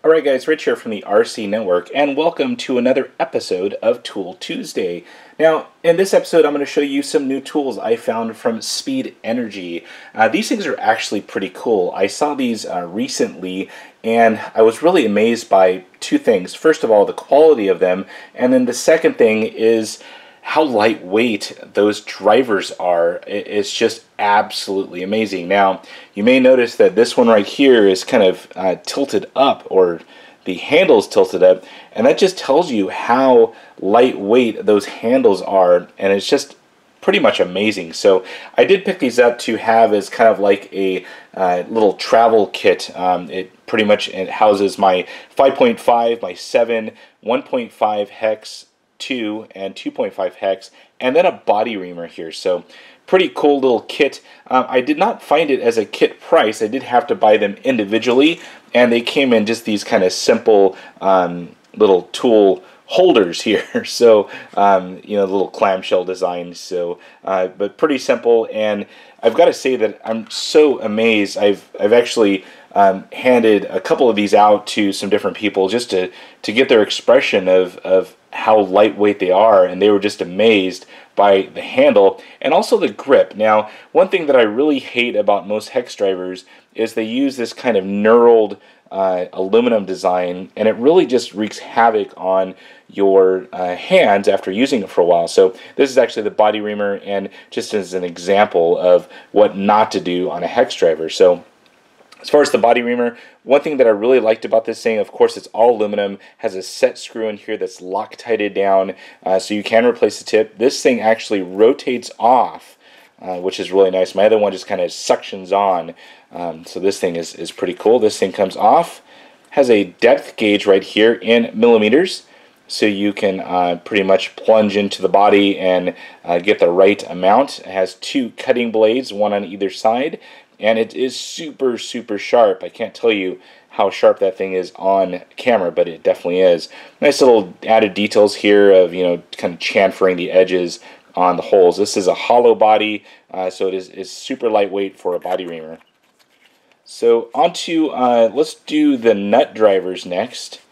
Alright guys, Rich here from the RC Network, and welcome to another episode of Tool Tuesday. Now, in this episode I'm going to show you some new tools I found from Speed Energy. These things are actually pretty cool. I saw these recently, and I was really amazed by two things. First of all, the quality of them, and then the second thing is how lightweight those drivers are. It's just absolutely amazing. Now, you may notice that this one right here is kind of tilted up, or the handle's tilted up, and that just tells you how lightweight those handles are, and it's just pretty much amazing. So I did pick these up to have as kind of like a little travel kit. It pretty much houses my 5.5 by 7, 1.5 hex, 2 and 2.5 hex, and then a body reamer here. So pretty cool little kit. I did not find it as a kit price. I did have to buy them individually, and they came in just these kind of simple little tool holders here. So you know, the little clamshell design. So but pretty simple, and I've got to say that I'm so amazed. I've actually handed a couple of these out to some different people just to get their expression of how lightweight they are, and they were just amazed by the handle and also the grip. Now, one thing that I really hate about most hex drivers is they use this kind of knurled aluminum design, and it really just wreaks havoc on your hands after using it for a while. So this is actually the body reamer, and just as an example of what not to do on a hex driver. So as far as the body reamer, one thing that I really liked about this thing, of course, it's all aluminum, has a set screw in here that's Loctited down, so you can replace the tip. This thing actually rotates off, which is really nice. My other one just kind of suctions on, so this thing is pretty cool. This thing comes off, has a depth gauge right here in millimeters, so you can pretty much plunge into the body and get the right amount. It has two cutting blades, one on either side, and it is super sharp. I can't tell you how sharp that thing is on camera, but it definitely is. Nice little added details here of, you know, kind of chamfering the edges on the holes. This is a hollow body, so it is super lightweight for a body reamer. So onto, let's do the nut drivers next,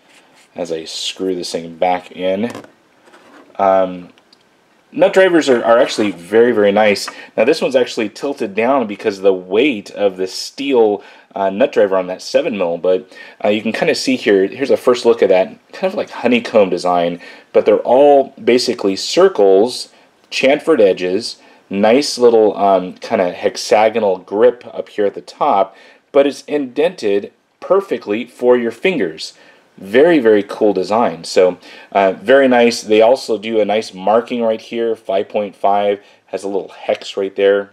as I screw this thing back in. Nut drivers are actually very nice. Now this one's actually tilted down because of the weight of the steel nut driver on that 7mm, but you can kind of see here, here's a first look at that, kind of like honeycomb design, but they're all basically circles, chamfered edges, nice little kind of hexagonal grip up here at the top, but it's indented perfectly for your fingers. Very cool design. So very nice. They also do a nice marking right here. 5.5 has a little hex right there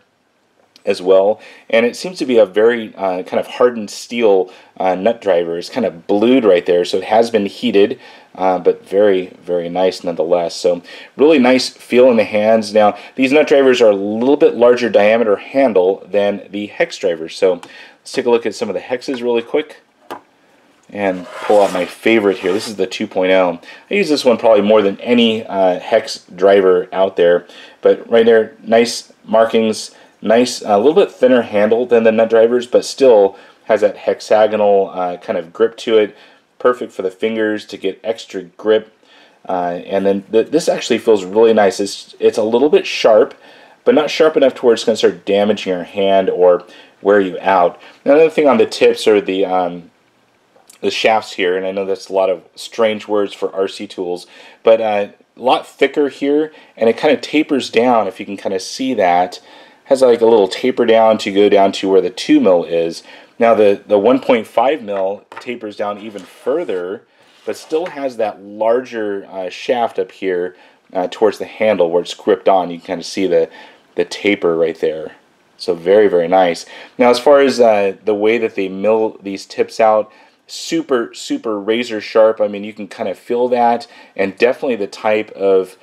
as well, and it seems to be a very kind of hardened steel nut driver. It's kind of blued right there, so it has been heated, but very nice nonetheless. So really nice feel in the hands. Now these nut drivers are a little bit larger diameter handle than the hex drivers. So let's take a look at some of the hexes really quick and pull out my favorite here. This is the 2.0. I use this one probably more than any hex driver out there, but right there, nice markings, nice, a little bit thinner handle than the nut drivers, but still has that hexagonal kind of grip to it. Perfect for the fingers to get extra grip. And then this actually feels really nice. It's a little bit sharp, but not sharp enough to where it's going to start damaging your hand or wear you out. Another thing on the tips are the shafts here, and I know that's a lot of strange words for RC tools, but a lot thicker here, and it kind of tapers down, if you can kind of see that. Has like a little taper down to go down to where the 2mm is. Now the 1.5mm tapers down even further, but still has that larger shaft up here towards the handle where it's gripped on. You can kind of see the taper right there. So very nice. Now as far as the way that they mill these tips out, super razor sharp. I mean, you can kind of feel that, and definitely the type of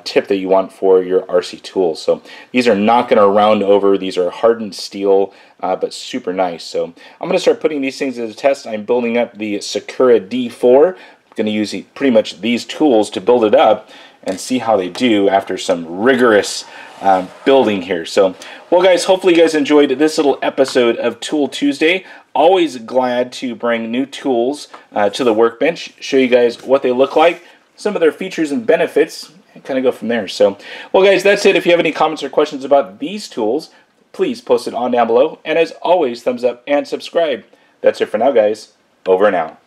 tip that you want for your RC tools. So these are not going to round over. These are hardened steel, but super nice. So I'm going to start putting these things as a test. I'm building up the Sakura D4. I'm going to use pretty much these tools to build it up and see how they do after some rigorous building here. So, well guys, hopefully you guys enjoyed this little episode of Tool Tuesday. Always glad to bring new tools to the workbench, show you guys what they look like, some of their features and benefits, and kind of go from there. So, well guys, that's it. If you have any comments or questions about these tools, please post it on down below. And as always, thumbs up and subscribe. That's it for now, guys. Over and out.